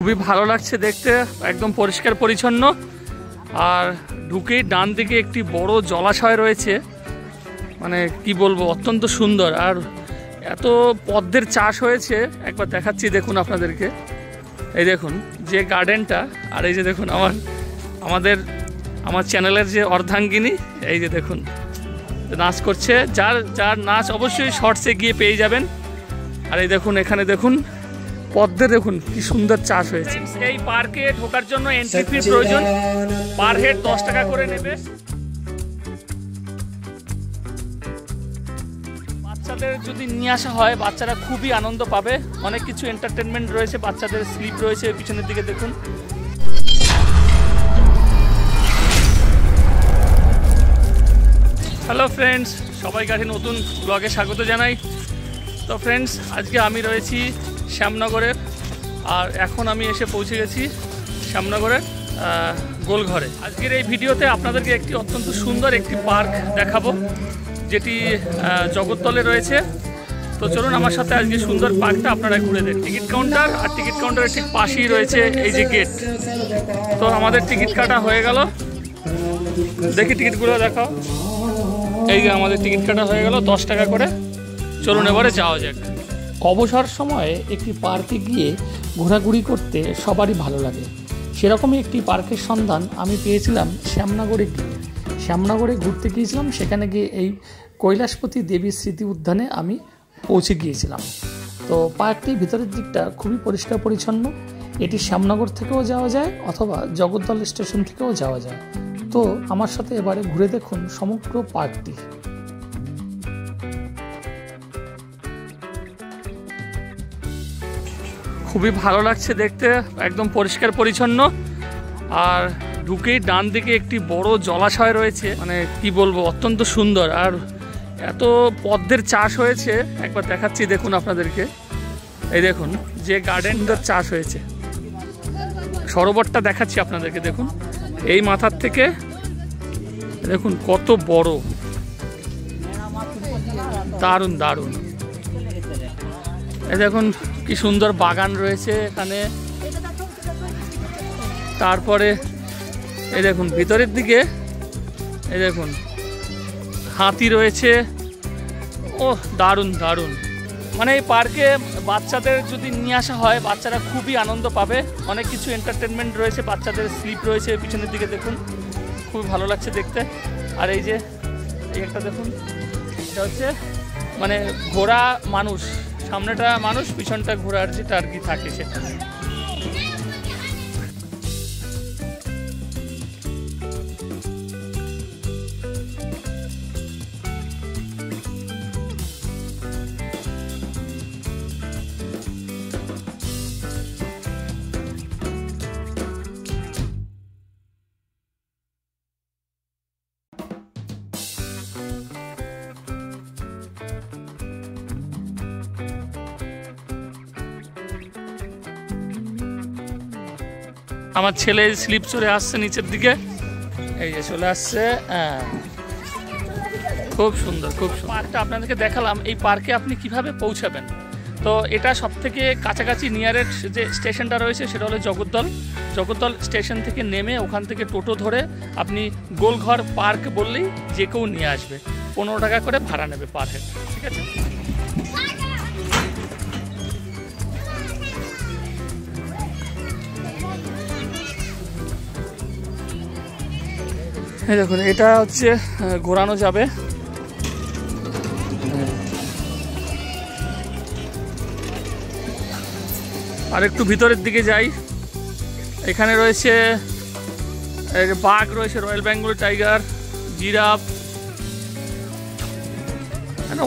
খুবই ভালো লাগছে দেখতে, একদম পরিষ্কার পরিচ্ছন্ন। আর ঢুকেই ডান দিকে একটি বড় জলাশয় রয়েছে, মানে কি বলবো, অত্যন্ত সুন্দর। আর এত পদ্মের চাষ হয়েছে, একবার দেখাচ্ছি দেখুন আপনাদেরকে। এই দেখুন যে গার্ডেনটা, আর এই যে দেখুন আমার চ্যানেলের যে অর্ধাঙ্গিনী, এই যে দেখুন নাচ করছে। যার নাচ অবশ্যই শর্টসে গিয়ে পেয়ে যাবেন। আর এই দেখুন এখানে দেখুন পদ্মে দেখুন কি সুন্দর চাষ হয়েছে। এই পার্কে ঢোকার জন্য এন্ট্রি ফি প্রয়োজন, পার হেড 10 টাকা করে নেবে। বাচ্চাদের যদি নিয়ে আসা হয়, বাচ্চারা খুবই আনন্দ পাবে। অনেক কিছু এন্টারটেনমেন্ট রয়েছে, বাচ্চাদের স্লিপ রয়েছে পিছনের দিকে দেখুন। হ্যালো ফ্রেন্ডস, সবাইকে আজকে নতুন ব্লগে স্বাগত জানাই। তো ফ্রেন্ডস, আজকে আমি রয়েছি শ্যামনগরের, আর এখন আমি এসে পৌঁছে গেছি শ্যামনগরের গোলঘরে। আজকের এই ভিডিওতে আপনাদেরকে একটি অত্যন্ত সুন্দর একটি পার্ক দেখাবো, যেটি জগদ্দলে রয়েছে। তো চলুন আমার সাথে আজকে সুন্দর পার্কটা আপনারা ঘুরে দেন। টিকিট কাউন্টার, আর টিকিট কাউন্টারের ঠিক পাশেই রয়েছে এই যে গেট। তো আমাদের টিকিট কাটা হয়ে গেল, দেখি টিকিটগুলো দেখাও। এই যে আমাদের টিকিট কাটা হয়ে গেল 10 টাকা করে। চলুন এবারে যাওয়া যাক। অবসর সময়ে একটি পার্কে গিয়ে ঘোরাঘুরি করতে সবারই ভালো লাগে। সেরকমই একটি পার্কের সন্ধান আমি পেয়েছিলাম শ্যামনগরে গিয়ে। শ্যামনগরে ঘুরতে গিয়েছিলাম, সেখানে গিয়ে এই কৈলাসপতি দেবীর স্মৃতি উদ্যানে আমি পৌঁছে গিয়েছিলাম। তো পার্কটির ভিতরের দিকটা খুবই পরিষ্কার পরিচ্ছন্ন। এটি শ্যামনগর থেকেও যাওয়া যায় অথবা জগদ্দল স্টেশন থেকেও যাওয়া যায়। তো আমার সাথে এবারে ঘুরে দেখুন সমগ্র পার্কটি। খুবই ভালো লাগছে দেখতে, একদম পরিষ্কার পরিচ্ছন্ন। আর ঢুকেই ডান দিকে একটি বড় জলাশয় রয়েছে, মানে কি বলবো, অত্যন্ত সুন্দর। আর এত পদ্মের চাষ হয়েছে, একবার দেখাচ্ছি দেখুন আপনাদেরকে। এই দেখুন যে গার্ডেনটার চাষ হয়েছে, সরোবরটা দেখাচ্ছি আপনাদেরকে। দেখুন এই মাথার থেকে দেখুন কত বড়, দারুণ দারুণ। এই দেখুন কি সুন্দর বাগান রয়েছে এখানে। তারপরে এই দেখুন ভিতরের দিকে এই দেখুন হাতি রয়েছে। ও দারুণ দারুণ। মানে এই পার্কে বাচ্চাদের যদি নিয়ে আসা হয়, বাচ্চারা খুবই আনন্দ পাবে। অনেক কিছু এন্টারটেনমেন্ট রয়েছে, বাচ্চাদের স্লিপ রয়েছে পিছনের দিকে দেখুন, খুবই ভালো লাগছে দেখতে। আর এই যে এই একটা দেখুন, এটা হচ্ছে মানে ঘোড়া মানুষ, সামনেটা মানুষ, পিছনটা ঘোড়ার যেটা আর কি থাকে সেটা। আমার ছেলে স্লিপ চলে আসছে নিচের দিকে, এই যে চলে আসছে। খুব সুন্দর, খুব সুন্দর পার্কটা আপনাদেরকে দেখালাম। এই পার্কে আপনি কিভাবে পৌঁছাবেন, তো এটা সবথেকে কাছাকাছি নিয়ারেস্ট যে স্টেশনটা রয়েছে সেটা হলো জগদ্দল স্টেশন থেকে নেমে ওখান থেকে টোটো ধরে আপনি গোলঘর পার্ক বললেই যে কেউ নিয়ে আসবে। 15 টাকা করে ভাড়া নেবে পার হেড, ঠিক আছে। এই দেখুন এটা হচ্ছে ঘোরানো যাবে। আর একটু ভিতরের দিকে যাই, এখানে রয়েছে বাঘ রয়েছে, রয়্যাল বেঙ্গল টাইগার, জিরাফ,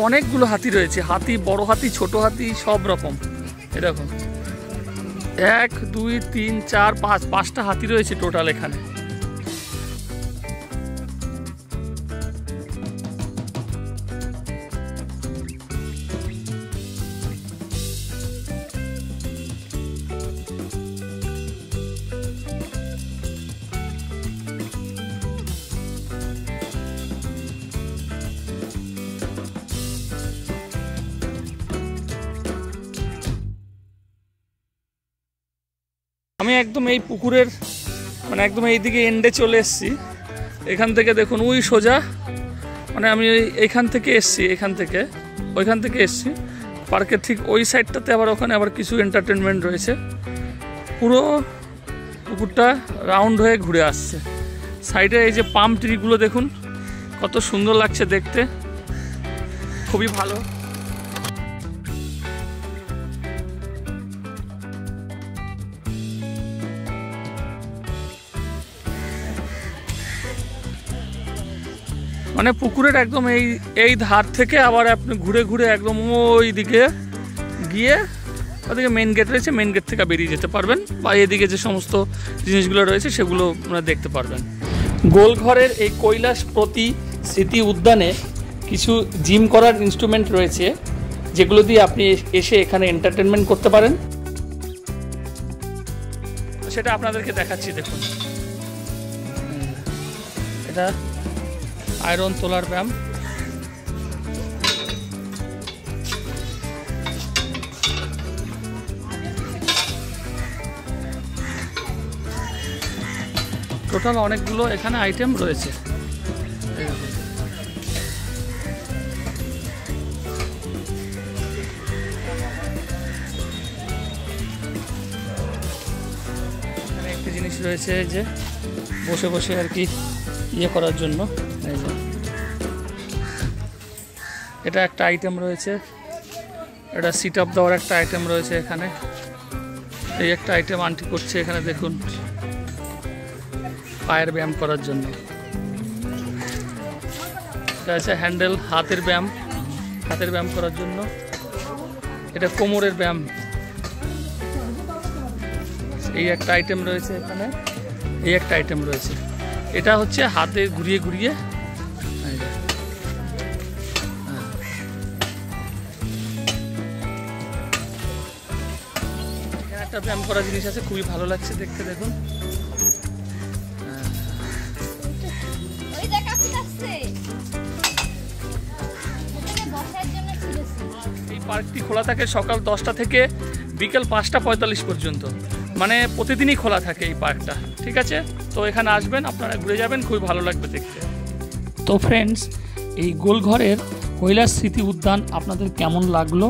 অনেকগুলো হাতি রয়েছে। হাতি, বড় হাতি, ছোট হাতি, সব রকম। এই দেখুন 1 2 3 4 5টা হাতি রয়েছে টোটাল এখানে। আমি একদম এই পুকুরের মানে একদম এইদিকে এন্ডে চলে এসেছি। এখান থেকে দেখুন ওই সোজা, মানে আমি এইখান থেকে এসছি, ওইখান থেকে এসছি পার্কের ঠিক ওই সাইডটাতে। আবার ওখানে আবার কিছু এন্টারটেনমেন্ট রয়েছে। পুরো পুকুরটা রাউন্ড হয়ে ঘুরে আসছে। সাইডে এই যে পাম ট্রিগুলো দেখুন কত সুন্দর লাগছে দেখতে, খুবই ভালো। মানে পুকুরের একদম এই ধার থেকে আবার আপনি ঘুরে ঘুরে একদম ওই দিকে গিয়ে ওদিকে মেন গেট রয়েছে, মেন গেট থেকে বেরিয়ে যেতে পারবেন, বা এদিকে যে সমস্ত জিনিসগুলো রয়েছে সেগুলো আপনারা দেখতে পারবেন। গোলঘরের এই কৈলাসপতি স্মৃতি উদ্যানে কিছু জিম করার ইনস্ট্রুমেন্ট রয়েছে, যেগুলো দিয়ে আপনি এসে এখানে এন্টারটেনমেন্ট করতে পারেন। সেটা আপনাদেরকে দেখাচ্ছি। দেখুন, এটা আয়রন তোলার ব্যায়াম। টোটাল অনেকগুলো এখানে আইটেম রয়েছে। এখানে একটা জিনিস রয়েছে যে বসে বসে আর কি ইয়ে করার জন্য, এটা একটা আইটেম রয়েছে। এটা সিট আপ দেওয়ার একটা আইটেম রয়েছে এখানে। এই একটা আইটেম আন্টি করছে এখানে, দেখুন পায়ের ব্যায়াম করার জন্য। এটা আছে হ্যান্ডেল, হাতের ব্যায়াম করার জন্য। এটা কোমরের ব্যায়াম। এই একটা আইটেম রয়েছে এখানে, এই একটা আইটেম রয়েছে। এটা হচ্ছে হাতে ঘুরিয়ে ঘুরিয়ে একটা ব্যায়াম করা জিনিস আছে, খুবই ভালো লাগছে দেখতে। দেখুন এই পার্কটি খোলা থাকে সকাল 10টা থেকে বিকেল 5:45 পর্যন্ত, মানে প্রতিদিনই খোলা থাকে এই পার্কটা। ঠিক আছে, তো এখানে আসবেন, আপনারা ঘুরে যাবেন, খুবই ভালো লাগবে দেখতে। তো ফ্রেন্ডস, এই গোলঘরের কৈলাস স্মৃতি উদ্যান আপনাদের কেমন লাগলো?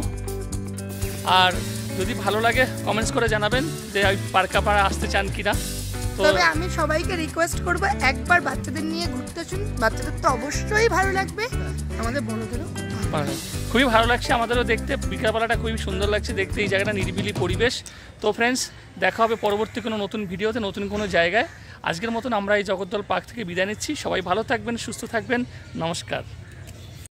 আর যদি ভালো লাগে কমেন্টস করে জানাবেন যে ওই পার্কে আপনারা আসতে চান কিনা। তবে আমি সবাইকে রিকোয়েস্ট করবো একবার বাচ্চাদের নিয়ে ঘুরতে আসুন, বাচ্চাদের তো অবশ্যই ভালো লাগবে, আমাদের বড়দেরও খুবই ভালো লাগছে। আমাদেরও দেখতে বিকালবেলাটা খুবই সুন্দর লাগছে দেখতে, এই জায়গাটা নিরিবিলি পরিবেশ। তো ফ্রেন্ডস, দেখা হবে পরবর্তী কোনো নতুন ভিডিওতে, নতুন কোনো জায়গায়। আজকের মতন আমরা এই জগদ্দল পার্ক থেকে বিদায় নিচ্ছি। সবাই ভালো থাকবেন, সুস্থ থাকবেন, নমস্কার।